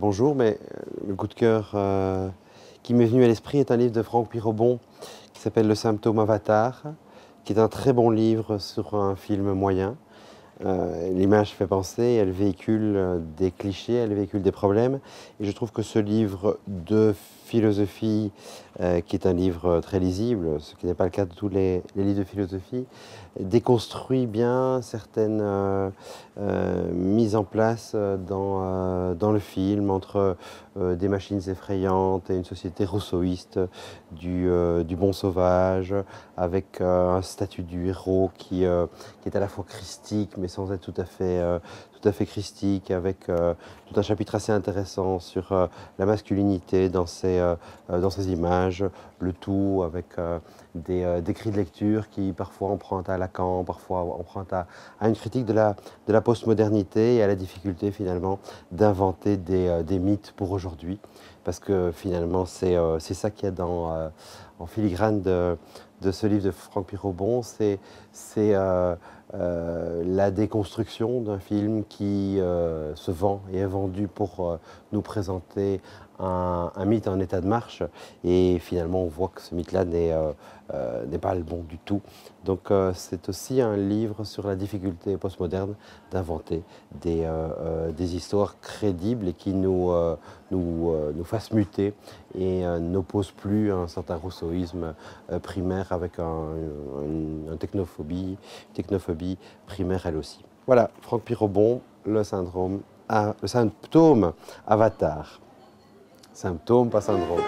bonjour, mais le coup de cœur qui m'est venu à l'esprit est un livre de Franck Pirobon qui s'appelle Le symptôme Avatar, qui est un très bon livre sur un film moyen. L'image fait penser, elle véhicule des clichés, elle véhicule des problèmes. Et je trouve que ce livre de philosophie, qui est un livre très lisible, ce qui n'est pas le cas de tous les livres de philosophie, déconstruit bien certaines mises en place dans le film entre des machines effrayantes et une société rousseauiste du bon sauvage, avec un statut du héros qui est à la fois christique, mais sans être tout à fait christique, avec tout un chapitre assez intéressant sur la masculinité dans ces images, le tout avec des cris de lecture qui parfois empruntent à Lacan, parfois empruntent à une critique de la postmodernité et à la difficulté finalement d'inventer des mythes pour aujourd'hui. Parce que finalement, c'est ça qu'il y a en filigrane de ce livre de Franck Pirobon, c'est la déconstruction d'un film qui se vend et est vendu pour nous présenter un mythe en état de marche. Et finalement, on voit que ce mythe-là n'est pas le bon du tout. Donc c'est aussi un livre sur la difficulté postmoderne d'inventer des histoires crédibles et qui nous fassent muter et n'opposent plus un certain rousseauisme primaire avec une technophobie primaire elle aussi. Voilà, Franck Pirobon, le symptôme Avatar. Symptôme, pas syndrome.